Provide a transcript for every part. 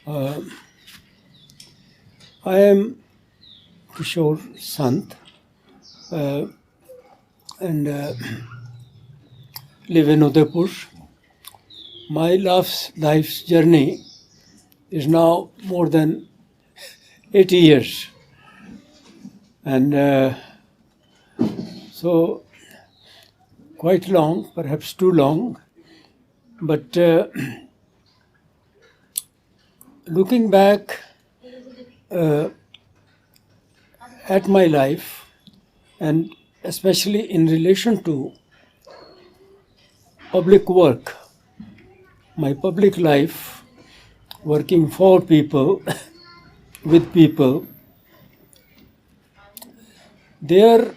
Uh, I am Kishore Saint and live in Udaipur. My life's journey is now more than 80 years. And so quite long, perhaps too long, but looking back at my life, and especially in relation to public work, my public life, working for people, with people, there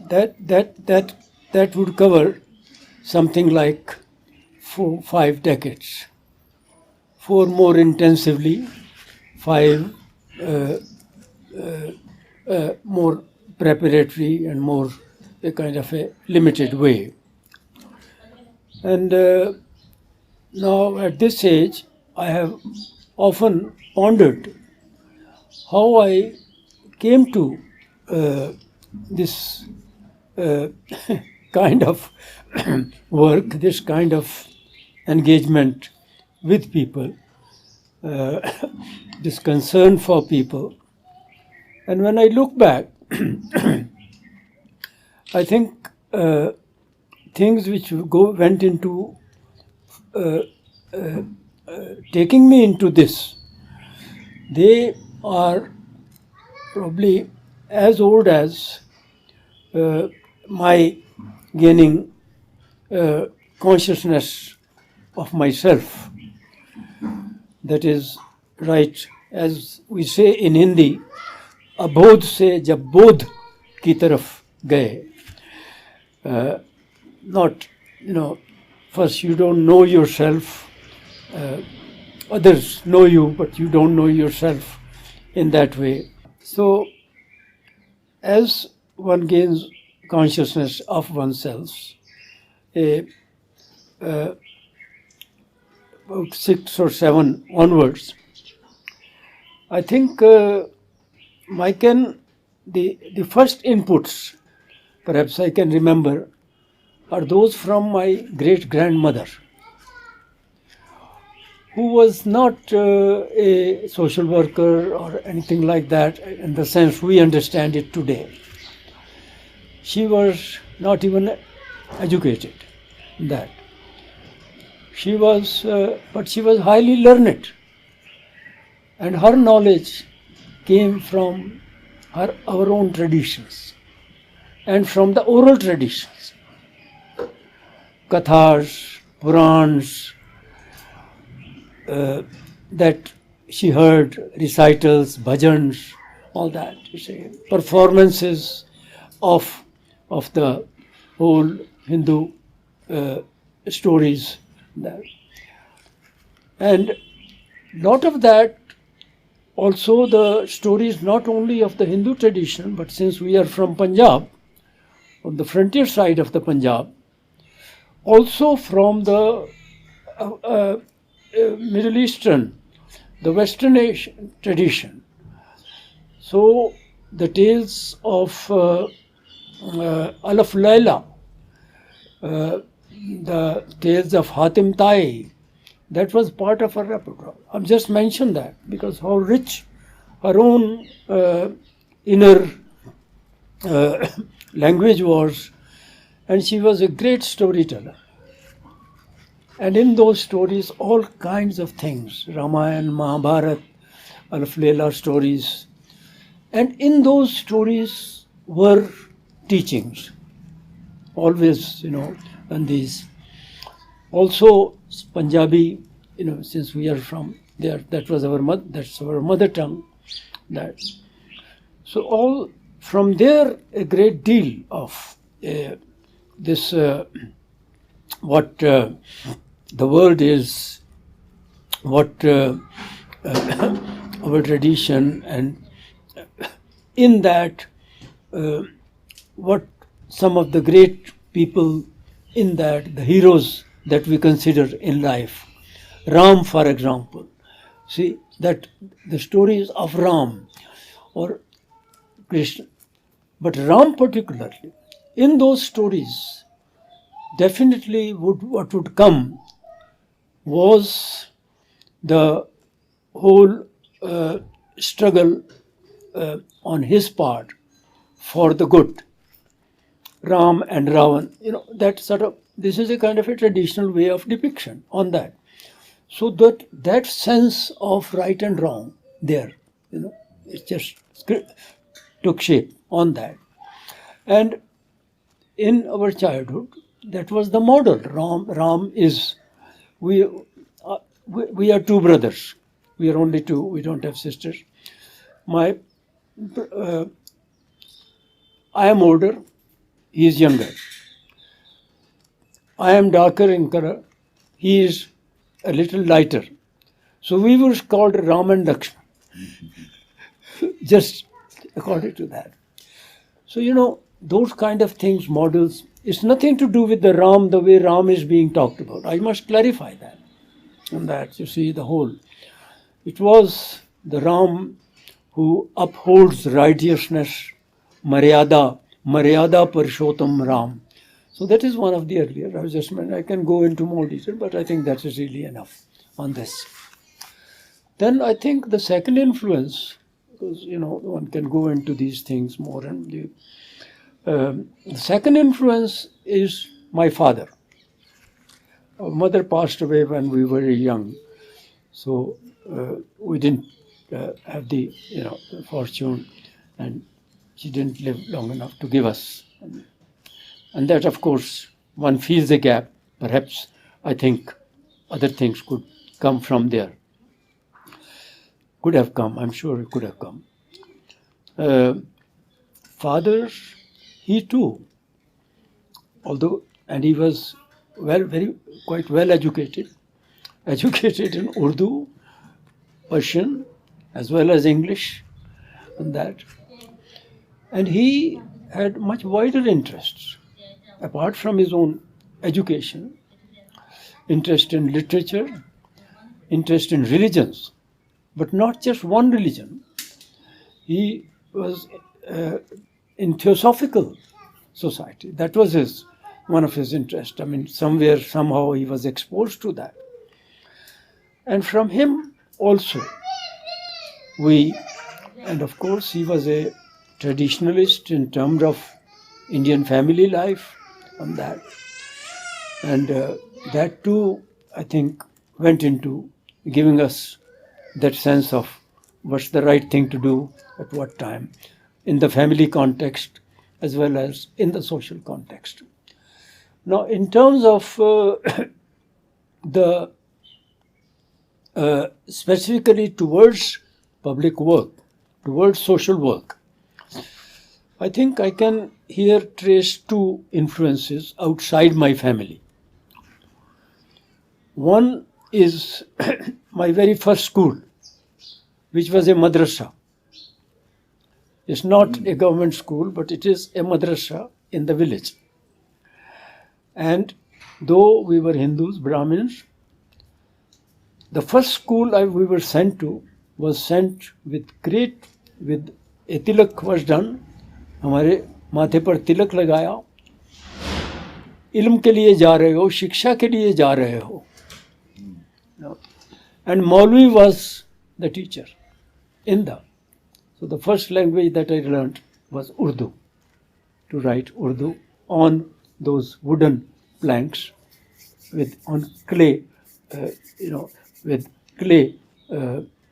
that would cover something like 4-5 decades. 4 more intensively, 5 more preparatory and more a kind of a limited way. And now at this age, I have often pondered how I came to this kind of work, this kind of engagement with people, this concern for people. And when I look back, I think things which went into taking me into this, they are probably as old as my gaining consciousness of myself. That is right, as we say in Hindi, abodh se jab bodh ki taraf gaye. Not, first you don't know yourself, others know you, but you don't know yourself in that way. So, as one gains consciousness of oneself, about 6 or 7 onwards, I think the first inputs, perhaps I can remember, are those from my great-grandmother, who was not a social worker or anything like that in the sense we understand it today. She was not even educated in that. She was, but she was highly learned, and her knowledge came from our own traditions and from the oral traditions, kathas, Purans, that she heard, recitals, bhajans, all that, performances of the whole Hindu stories. And lot of that, also the stories not only of the Hindu tradition, but since we are from Punjab, on the frontier side of the Punjab, also from the Middle Eastern, the Western Asian tradition. So the tales of Alaf Laila, the tales of Hatim Tai, that was part of her repertoire. I've just mentioned that because how rich her own inner language was, and she was a great storyteller. And in those stories, all kinds of things, Ramayana, Mahabharata, Alaf Laila stories. And in those stories were teachings, always, and these. Also, Punjabi, since we are from there, that's our mother tongue. That. So all from there, a great deal of this, what the word is, what our tradition, and in that, what some of the great people in that, the heroes that we consider in life, Ram, for example. See, that the stories of Ram or Krishna, but Ram particularly, in those stories, definitely what would come was the whole struggle on his part for the good. Ram and Ravan, that sort of, this is a kind of a traditional way of depiction on that. So that sense of right and wrong there, it just took shape on that. And in our childhood, that was the model. Ram is, we are two brothers. We are only two. We don't have sisters. I am older. He is younger. I am darker in color. He is a little lighter. So we were called Ram and Lakshman. Just according to that. So, those kind of things, models, it's nothing to do with the Ram, the way Ram is being talked about. I must clarify that. And that, you see, the whole. It was the Ram who upholds righteousness, Maryada Purushottam Ram. So that is one of the earlier. I can go into more detail, but I think that is really enough on this. Then I think the second influence, because one can go into these things more, and the second influence is my father. Our mother passed away when we were very young, so we didn't have the fortune, and she didn't live long enough to give us. And that, of course, one feels the gap. Perhaps I think other things could come from there. Could have come, I'm sure it could have come. Father, he too, and he was quite well educated in Urdu, Persian, as well as English, and that. And he had much wider interests, apart from his own education, interest in literature, interest in religions, but not just one religion. He was in Theosophical Society. That was one of his interests. I mean, somehow he was exposed to that. And from him also, and of course he was a traditionalist in terms of Indian family life on that. And that too, I think, went into giving us that sense of what's the right thing to do at what time, in the family context as well as in the social context. Now, in terms of specifically towards public work, towards social work, I think I can here trace two influences outside my family. One is my very first school, which was a madrasa. It's not a government school, but it is a madrasa in the village. And though we were Hindus, Brahmins, the first school we were sent to was sent with a tilak was done. हमारे माथे पर तिलक लगाया, इल्म के लिए जा रहे हो, शिक्षा के लिए जा रहे हो. And Maulvi was the teacher so the first language that I learned was Urdu, to write Urdu on those wooden planks on clay, with clay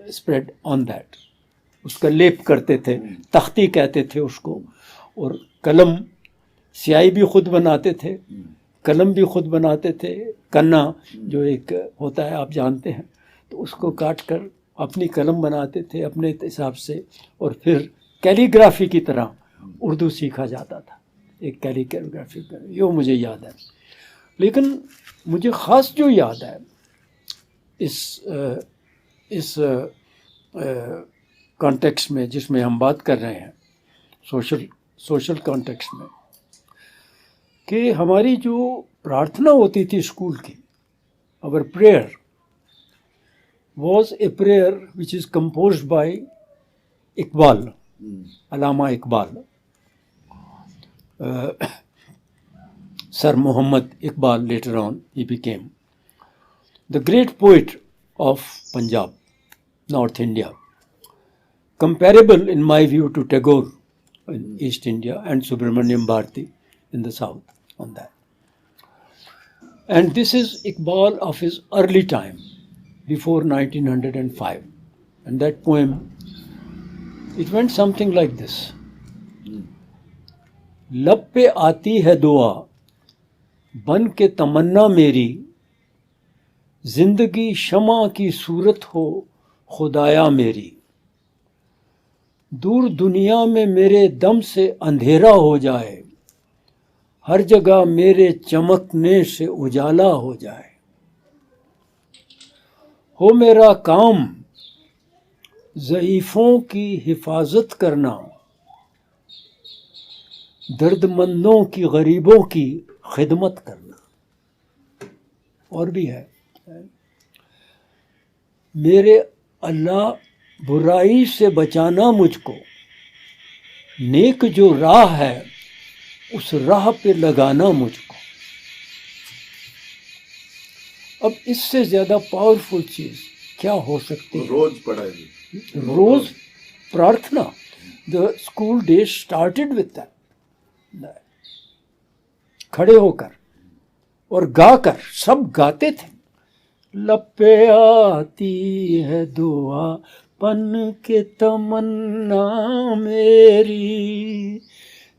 spread on that. उसका लेप करते थे, तख्ती कहते थे उसको, और कलम, स्याही भी खुद बनाते थे, कलम भी खुद बनाते थे, कन्ना जो एक होता है आप जानते हैं, तो उसको काट कर अपनी कलम बनाते थे अपने हिसाब से, और फिर कैलीग्राफी की तरह उर्दू सीखा जाता था. एक कैलीग्राफी यो मुझे याद है. लेकिन मुझे ख़ास जो याद है इस कॉन्टेक्स्ट में जिसमें हम बात कर रहे हैं, सोशल कॉन्टेक्स्ट में, कि हमारी जो प्रार्थना होती थी स्कूल की, our prayer, was a prayer which is composed by Iqbal, Allama Iqbal. Sir Muhammad Iqbal, later on he became the great poet of Punjab, North India, comparable in my view to Tagore in East India and Subramaniam Bharati in the South on that. And this is Iqbal of his early time, before 1905. And that poem, it went something like this. लब पे आती है दुआ बन के तमन्ना मेरी, जिंदगी शमा की सूरत हो खुदाया मेरी, दूर दुनिया में मेरे दम से अंधेरा हो जाए, हर जगह मेरे चमकने से उजाला हो जाए, हो मेरा काम ज़ईफ़ों की हिफाजत करना, दर्दमंदों की गरीबों की खिदमत करना। और भी है, मेरे अल्लाह बुराई से बचाना मुझको, नेक जो राह है उस राह पे लगाना मुझको। अब इससे ज्यादा पावरफुल चीज क्या हो सकती है? रोज पढ़ाई, रोज प्रार्थना। The school day started with that, खड़े होकर और गाकर, सब गाते थे। लपे आती है दुआ पन के तमन्ना मेरी,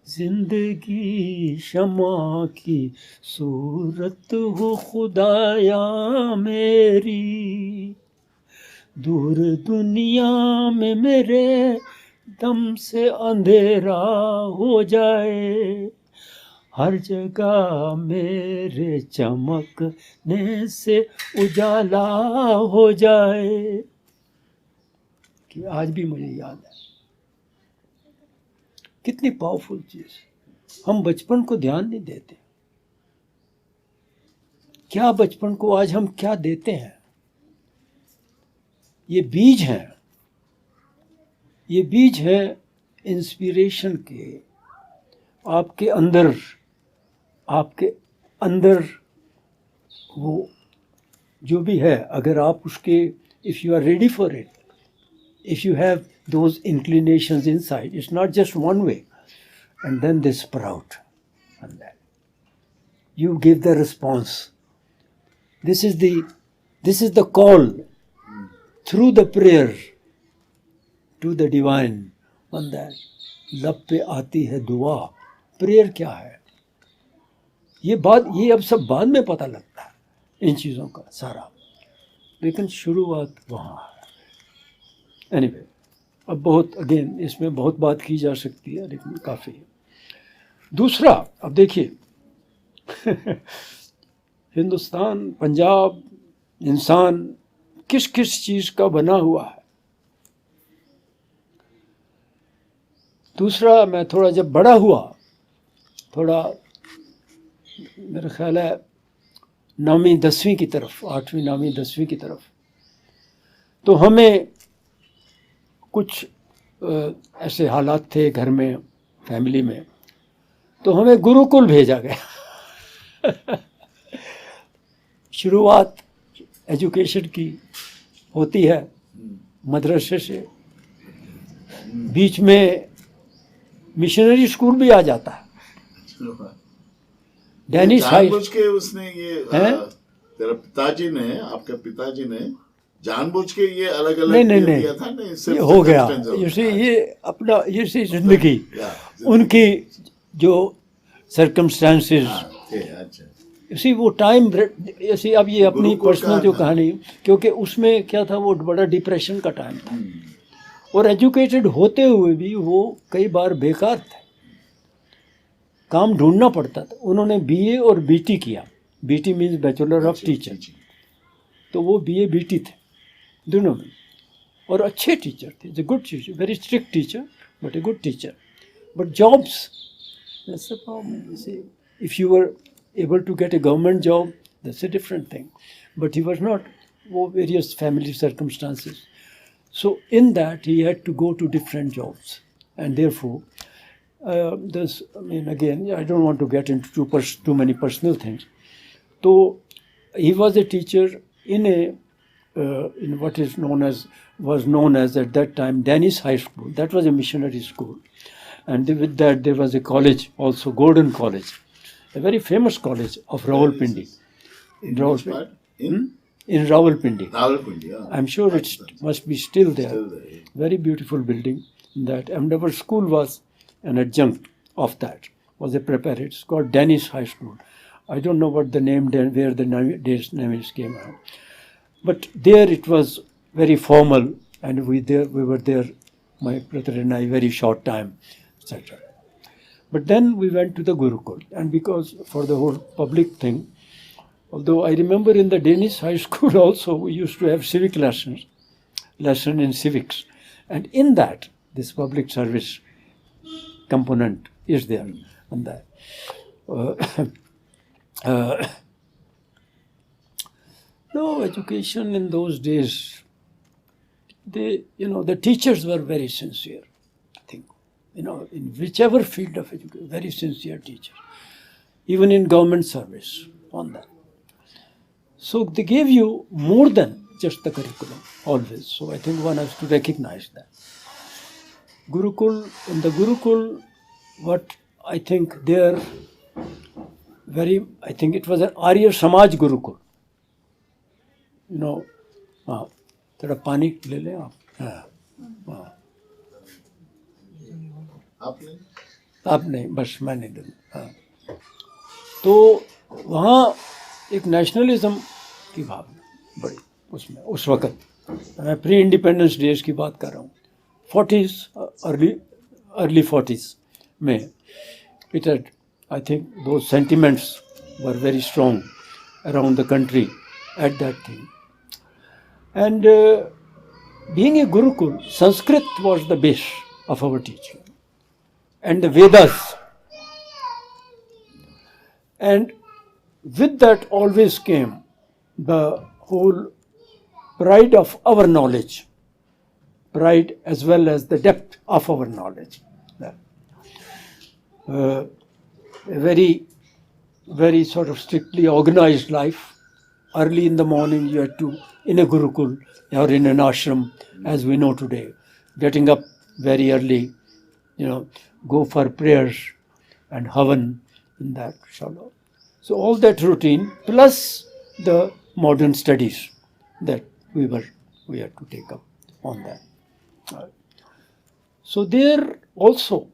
जिंदगी शमा की सूरत हो खुदाया मेरी, दूर दुनिया में मेरे दम से अंधेरा हो जाए, हर जगह मेरे चमकने से उजाला हो जाए। कि आज भी मुझे याद है, कितनी पावरफुल चीज। हम बचपन को ध्यान नहीं देते। क्या बचपन को आज हम क्या देते हैं? ये बीज हैं, ये बीज है इंस्पिरेशन के। आपके अंदर वो जो भी है, अगर आप उसके, if you are ready for it, if you have those inclinations inside, it's not just one way, and then they sprout, and that you give the response. This is the call through the prayer to the divine, on that लब पे आती है दुआ। Prayer क्या है? ये अब सब बाद में पता लगता है इन चीज़ों का सारा, लेकिन शुरुआत वहाँ है। एनीवे, अब बहुत अगेन इसमें बहुत बात की जा सकती है, लेकिन काफ़ी है। दूसरा, अब देखिए हिंदुस्तान, पंजाब, इंसान किस किस चीज़ का बना हुआ है। दूसरा, मैं थोड़ा जब बड़ा हुआ, थोड़ा मेरा ख्याल है 9वीं 10वीं की तरफ, 8वीं 9वीं 10वीं की तरफ, तो हमें कुछ ऐसे हालात थे घर में, फैमिली में, तो हमें गुरुकुल भेजा गया। शुरुआत एजुकेशन की होती है मदरसे से, बीच में मिशनरी स्कूल भी आ जाता है। डैनिश हाई के उसने ये तेरा पिताजी ने, आपके पिताजी ने जानबूझ के ये अलग अलग किया था ना, ये हो गया। ये अपना ये जिंदगी उनकी जो सर्कमस्टांसेस, इसी वो टाइम, ऐसी अब ये अपनी पर्सनल जो कहानी, क्योंकि उसमें क्या था, वो बड़ा डिप्रेशन का टाइम था, और एजुकेटेड होते हुए भी वो कई बार बेकार थे, काम ढूंढना पड़ता था। उन्होंने बीए और बीटी किया। BT means bachelor of teacher, तो वो बीए बीटी थे दोनों में, और अच्छे टीचर थे, the good teacher, very strict teacher but a good teacher. But jobs, if you were able to get a government job, that's a different thing. But he was not various family circumstances. So in that, he had to go to different jobs. And therefore, again, I don't want to get into too many personal things. So he was a teacher in what was known as at that time Danish High School. That was a missionary school. And with that, there was a college also, Gordon College, a very famous college of Rawalpindi. In Rawalpindi. In Rawalpindi. Rawalpindi, yeah. I'm sure it must be still there. Yeah. Very beautiful building. That, and our school was an adjunct of that. Was a preparatory. It's called Danish High School. I don't know what the name, where the names came out. But there it was very formal, and we were there, my brother and I, very short time, etc. But then we went to the Gurukul, and because for the whole public thing, although I remember in the Danish high school also, we used to have civic lesson in civics, and in that, this public service component is there, on that. No, education in those days, the teachers were very sincere, I think. In whichever field of education, very sincere teachers. Even in government service, on that. So they gave you more than just the curriculum, always. So I think one has to recognize that. In the Gurukul, what I think I think it was an Arya Samaj Gurukul. थोड़ा पानी ले लें आप. आप नहीं, बस मैं नहीं दूँगा. तो वहाँ एक नेशनलिज्म की भावना बड़ी उसमें उस वक़्त, मैं प्री इंडिपेंडेंस डेज की बात कर रहा हूँ, 40s, early 40s में, it had, I think those sentiments were very strong around the country at that time. And being a Gurukul, Sanskrit was the base of our teaching, and the Vedas. And with that always came the whole pride of our knowledge, pride as well as the depth of our knowledge. A very, very sort of strictly organized life. Early in the morning you had to, in a Gurukul or in an ashram, as we know today, getting up very early, go for prayers and havan in that shala. So all that routine plus the modern studies that we had to take up on that. So there also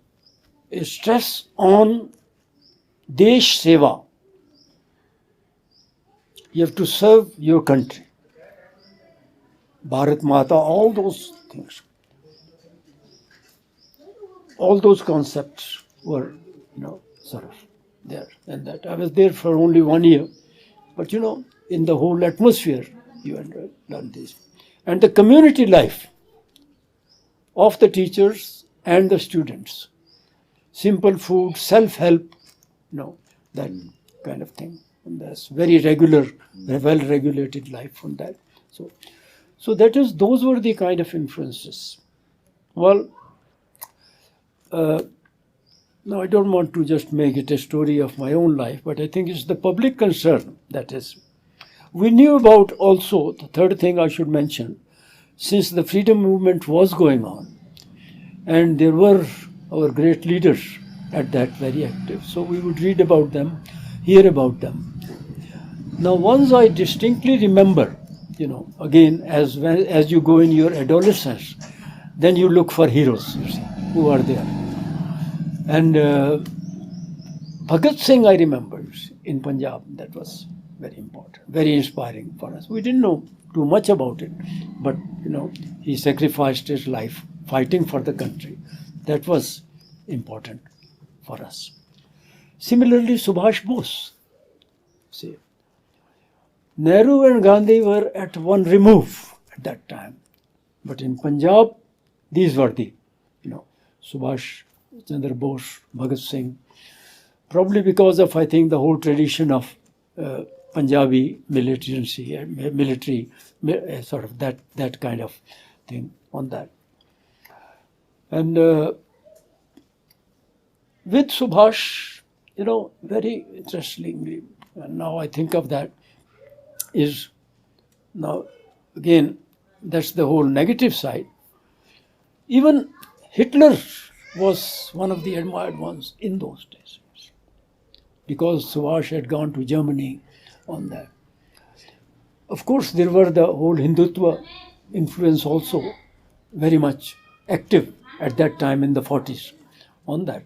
a stress on Desh Seva. You have to serve your country. Bharat Mata, all those things. All those concepts were, sort of there. And that I was there for only 1 year. But, in the whole atmosphere, you had done this. And the community life of the teachers and the students. Simple food, self-help, that kind of thing. And that's very regular, well-regulated life on that. So those were the kind of influences. Well, now I don't want to just make it a story of my own life, but I think it's the public concern that is. We knew about also, the third thing I should mention, since the freedom movement was going on, and there were our great leaders at that very active. So we would read about them, hear about them. Now, once I distinctly remember, again, as you go in your adolescence, then you look for heroes, who are there. And Bhagat Singh, I remember, in Punjab, that was very important, very inspiring for us. We didn't know too much about it, but, he sacrificed his life fighting for the country. That was important for us. Similarly, Subhash Bose. See, Nehru and Gandhi were at one remove at that time. But in Punjab, these were the, Subhash Chandra Bose, Bhagat Singh. Probably because of, I think, the whole tradition of Punjabi military, sort of that kind of thing on that. And with Subhash, very interestingly, and now I think of that, is now again, that's the whole negative side. Even Hitler was one of the admired ones in those days, because Subhash had gone to Germany on that. Of course, there were the whole Hindutva influence also very much active at that time in the 40s on that,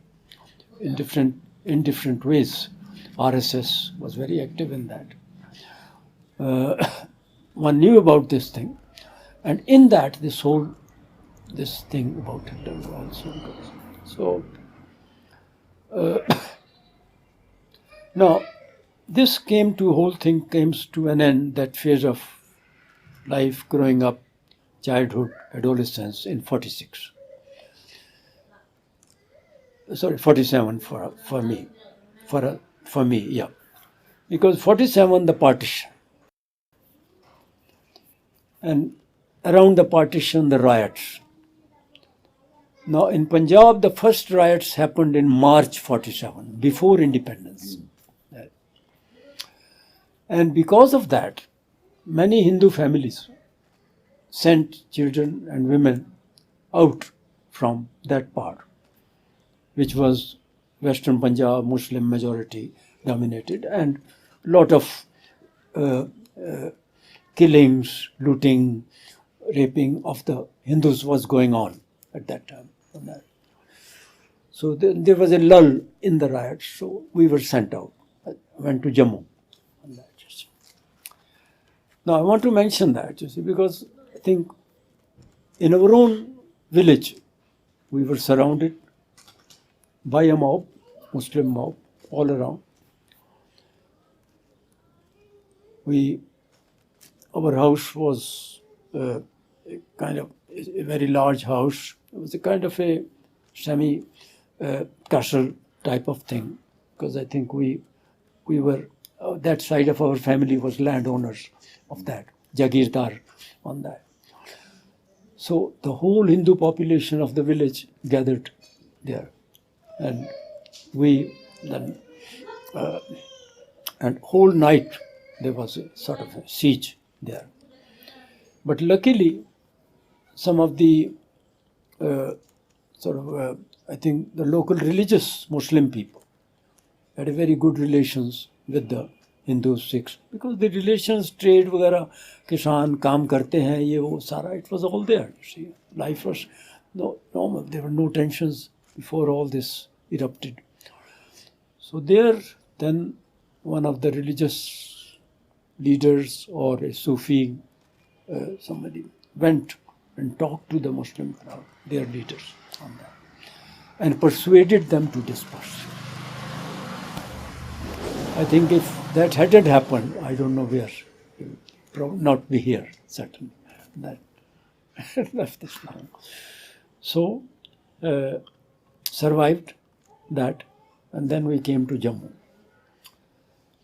in different ways. RSS was very active in that. One knew about this thing, and in that this thing about Hitler also goes. So now this whole thing came to an end, that phase of life, growing up, childhood, adolescence in 46. Sorry, 47 for me. For me, yeah. Because 47, the partition. And around the partition, the riots. Now in Punjab, the first riots happened in March 47, before independence. And because of that, many Hindu families sent children and women out from that part, which was Western Punjab, Muslim majority dominated, and a lot of killings, looting, raping of the Hindus was going on at that time. So there was a lull in the riots, so we were sent out. I went to Jammu. Now I want to mention that, because I think in our own village, we were surrounded by a mob, Muslim mob, all around. Our house was kind of a very large house. It was a kind of a semi-castle type of thing, because I think we were, that side of our family was landowners of that, Jagirdar on that. So the whole Hindu population of the village gathered there, and and whole night there was a sort of a siege there. But luckily, some of the I think the local religious Muslim people had a very good relations with the Hindus, Sikhs, because the relations, trade वगैरह, किसान काम करते हैं, ये वो सारा, it was all there. See, life was normal. There were no tensions before all this erupted. So there, then one of the religious leaders or a Sufi, somebody went and talked to the Muslim crowd, their leaders on that, and persuaded them to disperse. I think if that hadn't happened, I don't know where. We would probably not be here, certainly. That left this long. So, survived that, and then we came to Jammu.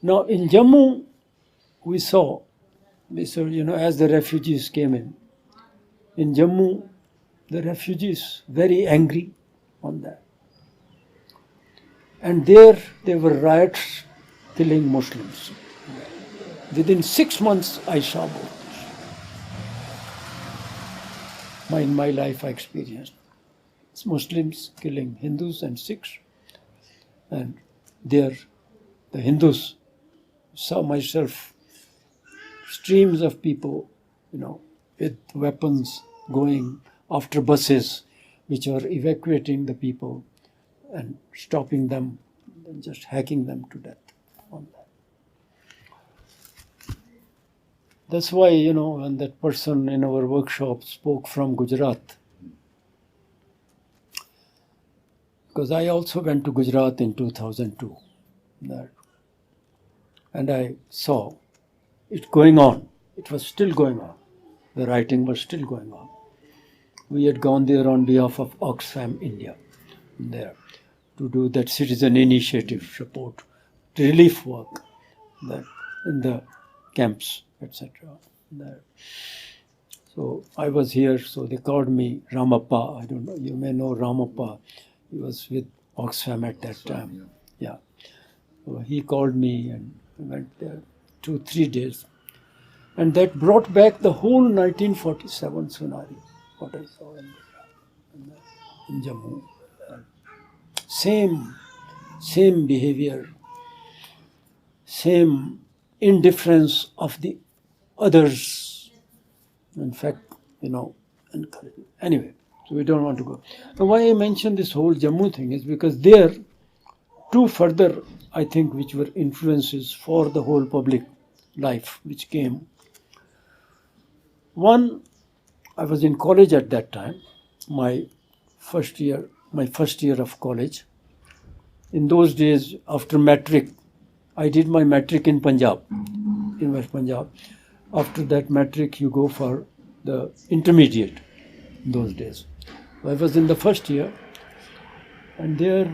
Now, in Jammu, we saw, as the refugees came in Jammu, the refugees very angry on that. And there were riots killing Muslims. Within 6 months, I saw both this. In my life, I experienced Muslims killing Hindus and Sikhs. And there, the Hindus, saw myself, streams of people, with weapons going after buses which are evacuating the people and stopping them and just hacking them to death on that. That's why, when that person in our workshop spoke from Gujarat, because I also went to Gujarat in 2002, and I saw it going on. It was still going on. The writing was still going on. We had gone there on behalf of Oxfam India there to do that citizen initiative support, relief work. That in the camps, etc. So I was here, so they called me Ramappa. I don't know, you may know Ramappa. He was with Oxfam at that time. Yeah. So he called me and I went there 2-3 days. And that brought back the whole 1947 scenario, what I saw in Jammu. Same behavior, same indifference of the others. In fact, anyway, so we don't want to go. Now, why I mention this whole Jammu thing is because there, two further, I think, which were influences for the whole public life which came. One, I was in college at that time, my first year of college. In those days, after matric, I did my matric in Punjab, in West Punjab. After that matric, you go for the intermediate in those days. So I was in the first year, and there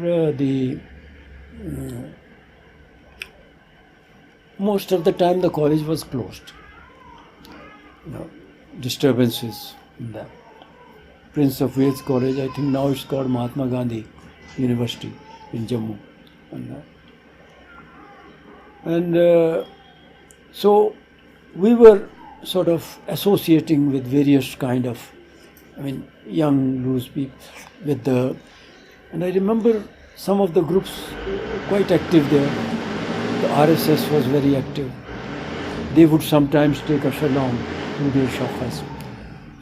most of the time the college was closed. Disturbances in that. Prince of Wales College, I think now it's called Mahatma Gandhi University in Jammu. And so we were sort of associating with various kind of, young, loose people with and I remember some of the groups quite active there. The RSS was very active. They would sometimes take us along to their shakhas.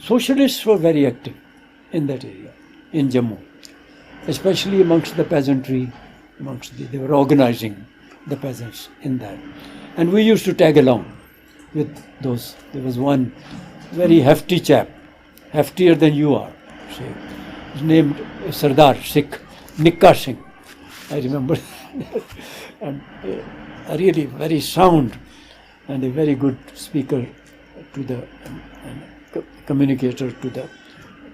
Socialists were very active in that area, in Jammu, especially amongst the peasantry, they were organizing the peasants in that. And we used to tag along with those. There was one very hefty chap, heftier than you are, say. He's named Sardar Sikh, Nikka Singh, I remember. And a really very sound and a very good speaker to the communicator to the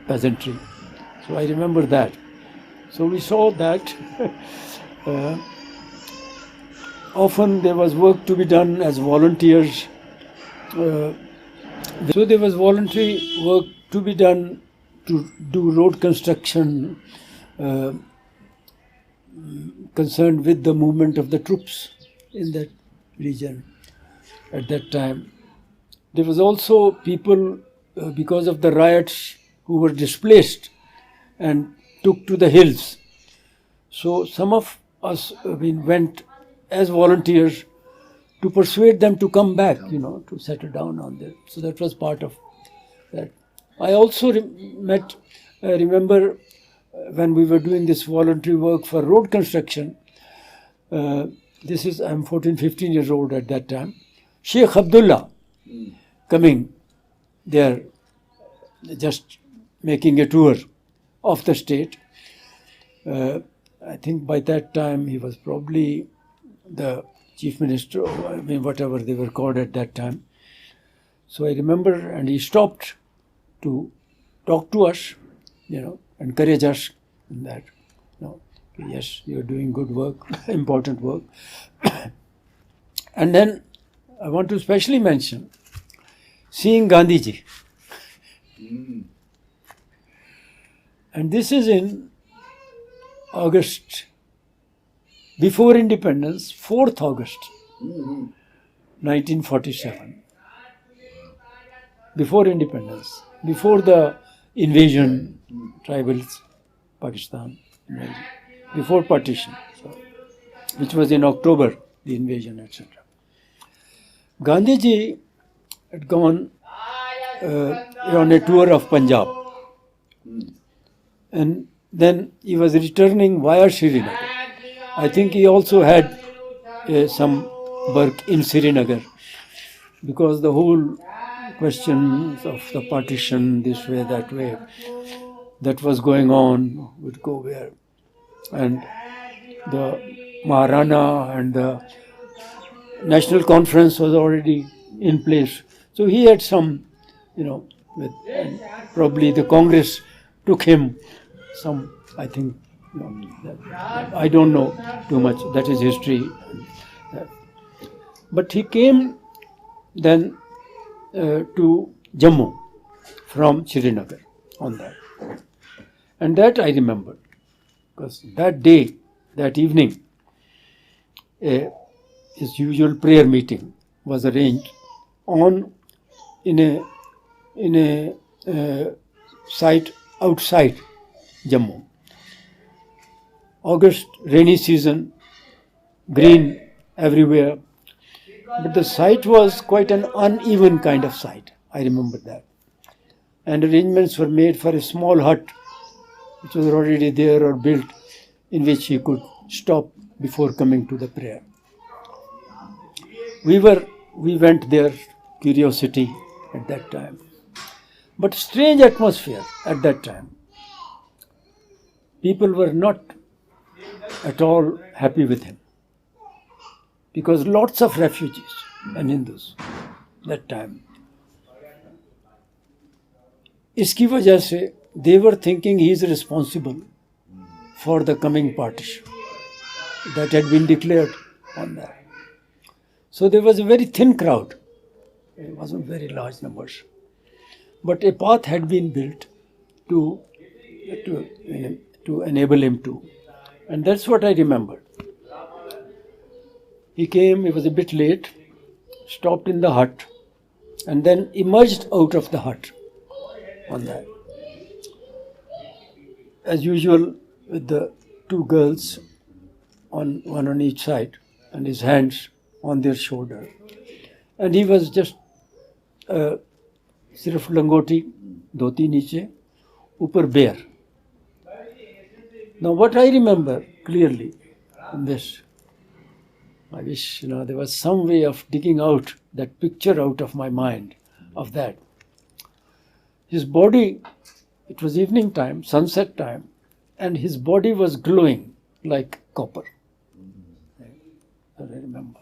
peasantry. So I remember that. So we saw that often there was work to be done as volunteers. So there was voluntary work to be done to do road construction concerned with the movement of the troops in that region at that time. There was also people, because of the riots, who were displaced and took to the hills. So some of us went as volunteers to persuade them to come back, to settle down on there. So that was part of that. I also remember when we were doing this voluntary work for road construction. I'm 14, 15 years old at that time. Sheikh Abdullah coming there, just making a tour of the state. I think by that time he was probably the chief minister, or whatever they were called at that time. So I remember, and he stopped to talk to us, encourage us in that. Yes, you're doing good work, important work. And then I want to specially mention seeing Gandhiji. And this is in August, before independence, 4th August, 1947. Before independence, before the invasion, tribals, Pakistan, before partition, which was in October, the invasion, etc. Gandhiji had gone on a tour of Punjab, and then he was returning via Srinagar. I think he also had some work in Srinagar, because the whole question of the partition, this way, that way, that was going on, would go where. And the Maharana and the National Conference was already in place. So he had some, and probably the Congress took him some, I think, I don't know too much, that is history. But he came then to Jammu from Srinagar on that. And that I remember, because that day, that evening, his usual prayer meeting was arranged in a site outside Jammu. August, rainy season, green everywhere. But the site was quite an uneven kind of site. I remember that. And arrangements were made for a small hut which was already there or built, in which he could stop before coming to the prayer. We went there, curiosity at that time. But strange atmosphere at that time. People were not at all happy with him, because lots of refugees and Hindus that time. इसकी वजह से they were thinking he is responsible for the coming partition that had been declared on that. So there was a very thin crowd. It wasn't very large numbers. But a path had been built to enable him to. And that's what I remember. He came, he was a bit late, stopped in the hut, and then emerged out of the hut on that. As usual, with the two girls, one on each side, and his hands on their shoulder. And he was just सिर्फ लंगोटी धोती नीचे ऊपर bare. Now what I remember clearly in this, I wish there was some way of digging out that picture out of my mind of that. His body, it was evening time, sunset time, and his body was glowing like copper. That I remember.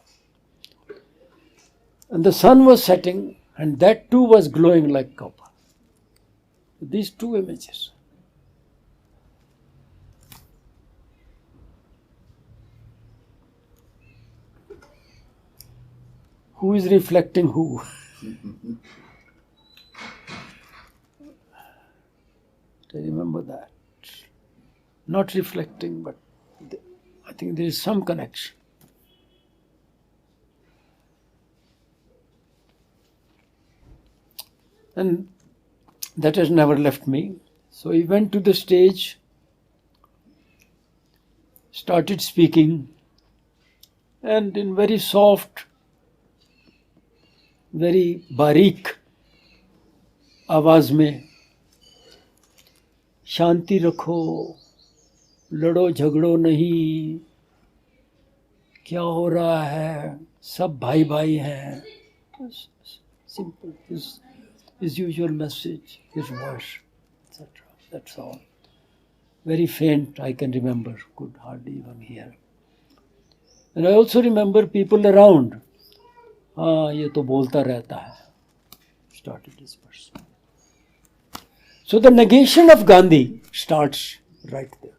And the sun was setting, and that too was glowing like copper. These two images. Who is reflecting who? I remember that. Not reflecting, but I think there is some connection. And that has never left me. So he went to the stage, started speaking, and in very soft, very barik आवाज में शांति रखो, लड़ो झगड़ो नहीं, क्या हो रहा है, सब भाई भाई हैं. Simple, his usual message, his voice, etc. That's all. Very faint, I can remember, could hardly even hear. And I also remember people around. हाँ ये तो बोलता रहता है. Started this person. So the negation of Gandhi starts right there.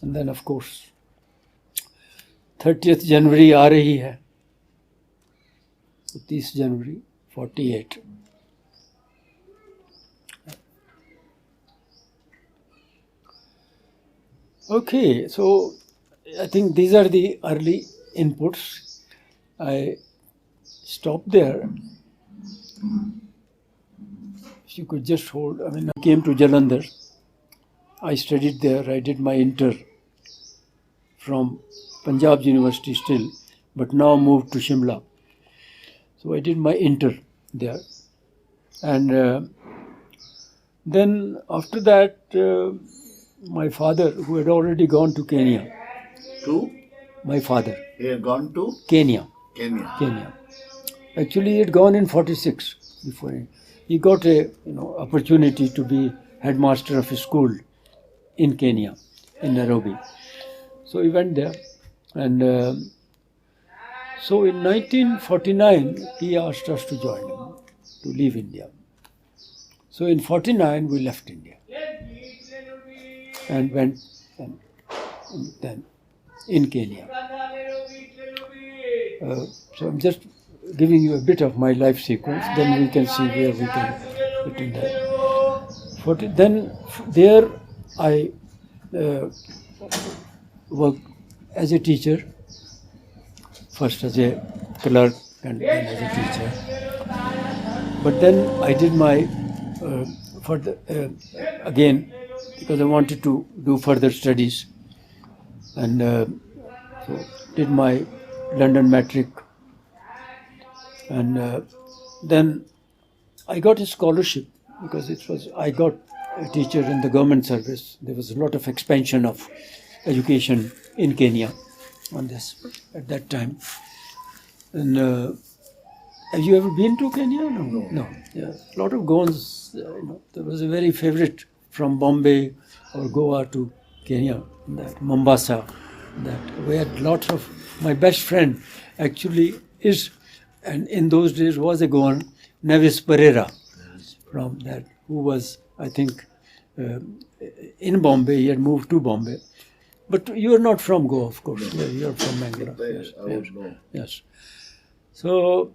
And then of course 30th January आ रही है. 30 January 48. Okay, so I think these are the early inputs. I stopped there. If you could just hold, I came to Jalandhar. I studied there. I did my inter from Punjab University still, but now moved to Shimla. So I did my inter there. And then after that, my father, who had already gone to Kenya. To? My father. He had gone to? Kenya. Kenya. Actually, he had gone in 46 before he got a opportunity to be headmaster of a school in Kenya, in Nairobi. So he went there, and so in 1949 he asked us to join him, to leave India. So in 49 we left India and went and then in Kenya. So I'm just giving you a bit of my life sequence, then we can see where we can fit in that. Then there I worked as a teacher, first as a clerk and then as a teacher. But then I did my again, because I wanted to do further studies, and so did my London matric, and then I got a scholarship because I got a teacher in the government service. There was a lot of expansion of education in Kenya on this at that time. And have you ever been to Kenya? No. Yeah, a lot of Goans. There was a very favorite from Bombay or Goa to Kenya, that Mombasa. That we had lots of. My best friend actually is, and in those days was a Goan, Nevis Pereira, from that, who was, I think, in Bombay. He had moved to Bombay. But you are not from Goa, of course. You are from Bangalore. Yes, I would know. Yes. So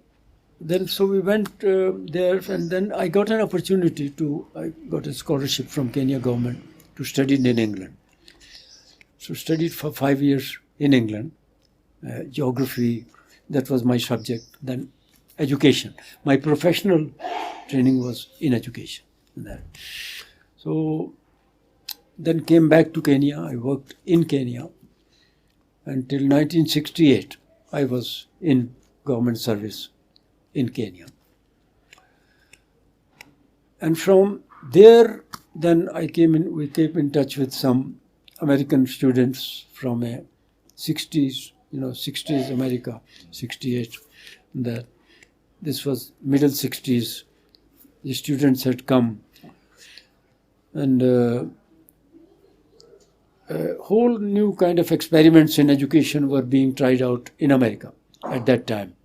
we went there, and then I got an opportunity I got a scholarship from Kenya government to study in England. So studied for 5 years in England, geography, that was my subject. Then education. My professional training was in education. So then came back to Kenya. I worked in Kenya until 1968. I was in government service in Kenya. And from there, then we came in touch with some American students from a 60s, 60s America, 68. That this was middle 60s. The students had come, and a whole new kind of experiments in education were being tried out in America at that time,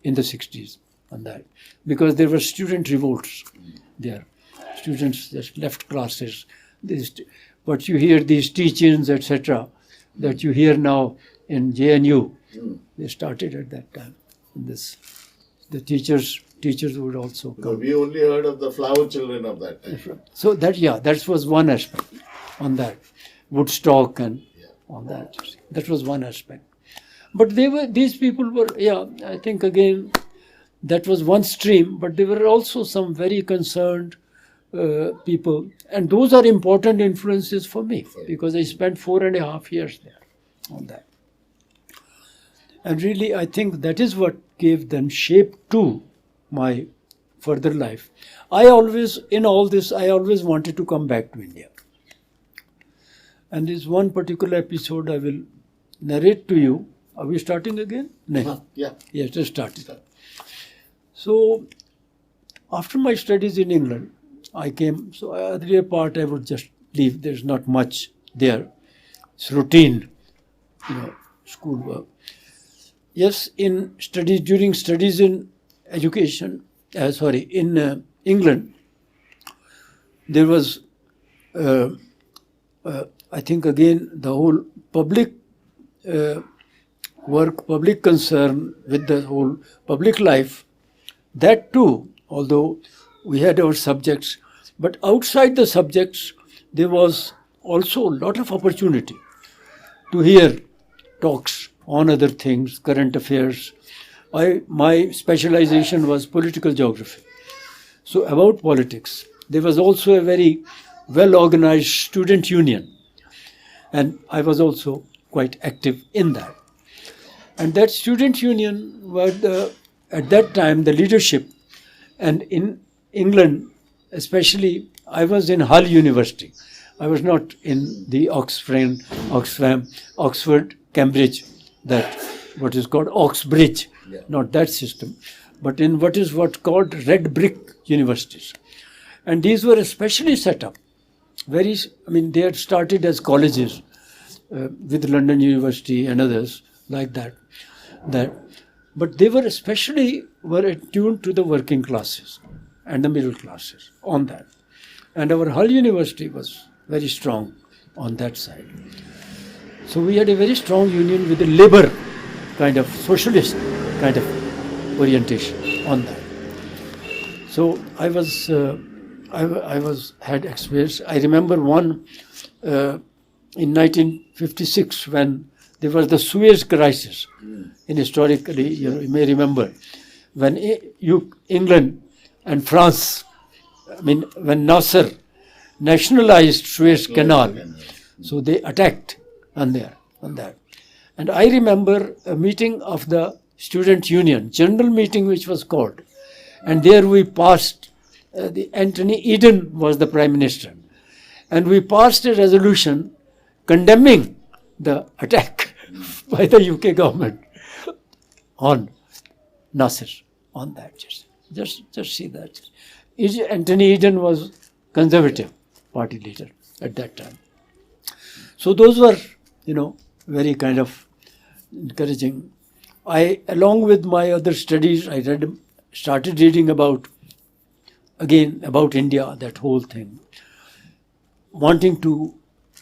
in the 60s, on that, because there were student revolts there. Students just left classes. What you hear, these teach-ins, etc., that you hear now in JNU, they started at that time. The teachers would also come. We only heard of the flower children of that time. So that was one aspect on that. Woodstock and all that. That was one aspect. But these people were, I think again, that was one stream, but there were also some very concerned people. And those are important influences for me, because I spent 4.5 years there on that. And really, I think that is what gave them shape to my further life. In all this, I always wanted to come back to India. And this one particular episode I will narrate to you. Are we starting again? No. Yeah. Yes, just started. So, after my studies in England, I came. So, earlier part I would just leave. There's not much there. It's routine, schoolwork. Yes, during studies in education, in England, there was, I think again, the whole public work, public concern with the whole public life, that too, although we had our subjects, but outside the subjects, there was also a lot of opportunity to hear talks on other things, current affairs. My specialization was political geography. So about politics, there was also a very well-organized student union. And I was also quite active in that. And that student union was, at that time, the leadership. And in England, especially, I was in Hull University. I was not in the Oxford, Cambridge, what is called Oxbridge, not that system, but in what's called red brick universities. And these were especially set up. They had started as colleges with London University and others like that. But they were attuned to the working classes and the middle classes on that. And our Hull University was very strong on that side. So we had a very strong union with the labor kind of socialist kind of orientation on that. So I was had experience. I remember one in 1956 when there was the Suez crisis. In historically, you may remember when England and France, I mean when Nasser nationalized Suez Canal, so they attacked on that. And I remember a meeting of the student union, general meeting which was called, and there we passed, Anthony Eden was the Prime Minister, and we passed a resolution condemning the attack by the UK government on Nasser, on that. Just see that. Anthony Eden was Conservative Party leader at that time. So those were, very kind of encouraging. Along with my other studies, I started reading about India, that whole thing, wanting to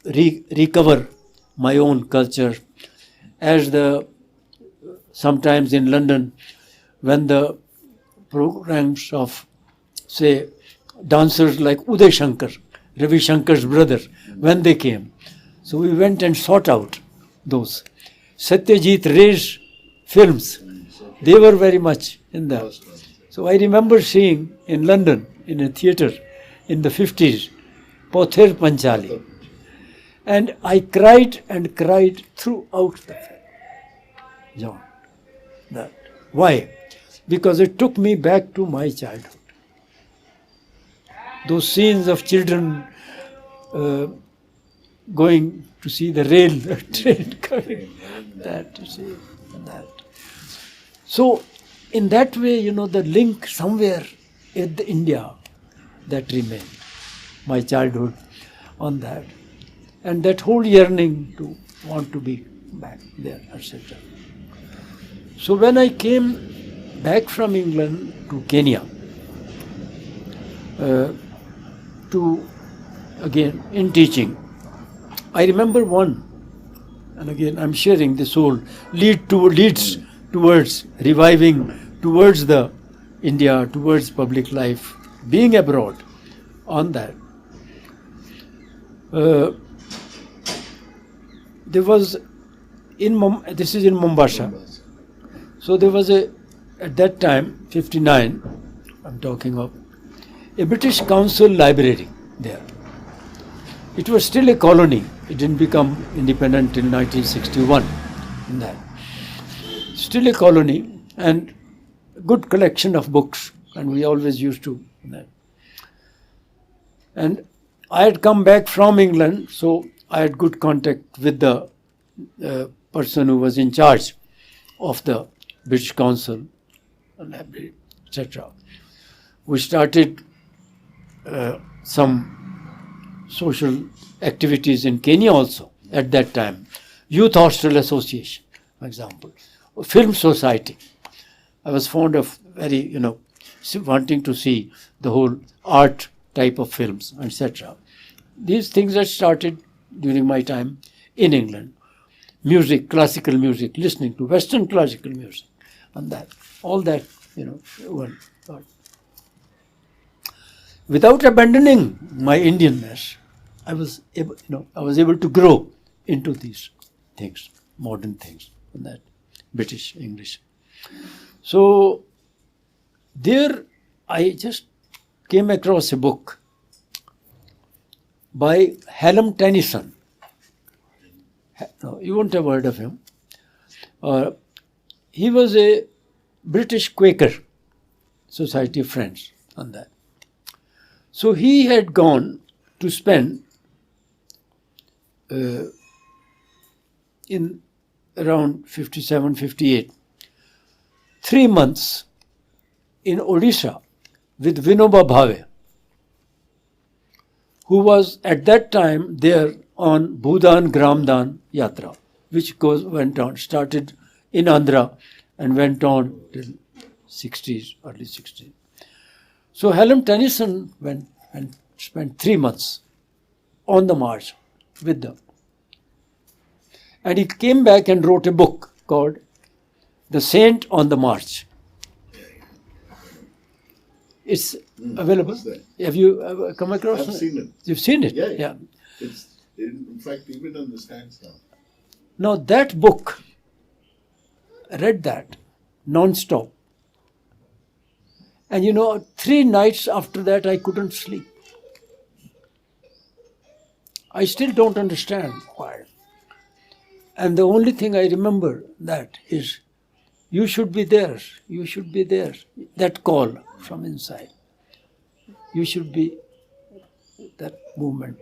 recover my own culture. As sometimes in London, when the programs of, say, dancers like Uday Shankar, Ravi Shankar's brother, when they came, so we went and sought out those. Satyajit Ray's films, they were very much in that. So I remember seeing in London, in a theatre in the 50s, Pother Panchali. And I cried and cried throughout the film. John. That. Why? Because it took me back to my childhood. Those scenes of children going to see the train coming, that, you see, that. So, in that way, the link somewhere in India, that remained, my childhood on that. And that whole yearning to want to be back there, etc. So when I came back from England to Kenya, again in teaching, I remember one, and again I'm sharing this whole leads towards reviving, towards the India, towards public life, being abroad on that. There was this is in Mombasa. So there was at that time, 59, I'm talking of, a British Council library there. It was still a colony. It didn't become independent till 1961. In that. Still a colony and good collection of books, and we always used to. And I had come back from England, so I had good contact with the person who was in charge of the British Council, library, etc. We started some social activities in Kenya also at that time. Youth Hostel Association, for example. Film Society. I was fond of very, wanting to see the whole art type of films, etc. These things had started during my time in England. Music, classical music, listening to Western classical music, and that, all that, one thought. Without abandoning my Indianness, I was able to grow into these things, modern things, and that British, English. So there I just came across a book by Hallam Tennyson. No, you won't have heard of him. He was a British Quaker Society of Friends on that. So he had gone to spend in around 57, 58, 3 months in Odisha with Vinoba Bhave, who was at that time there on Bhudan Gramdan Yatra, which went on, started in Andhra and went on till 60s, early 60s. So Hallam Tennyson went and spent 3 months on the march with them. And he came back and wrote a book called The Saint on the March. It's available. What's that? Have you ever come across it? I've seen it. You've seen it? Yeah. It's in fact even on the stands now. Now that book, I read that non-stop. And 3 nights after that I couldn't sleep. I still don't understand why. And the only thing I remember that is, you should be there, you should be there. That call from inside. You should be that movement.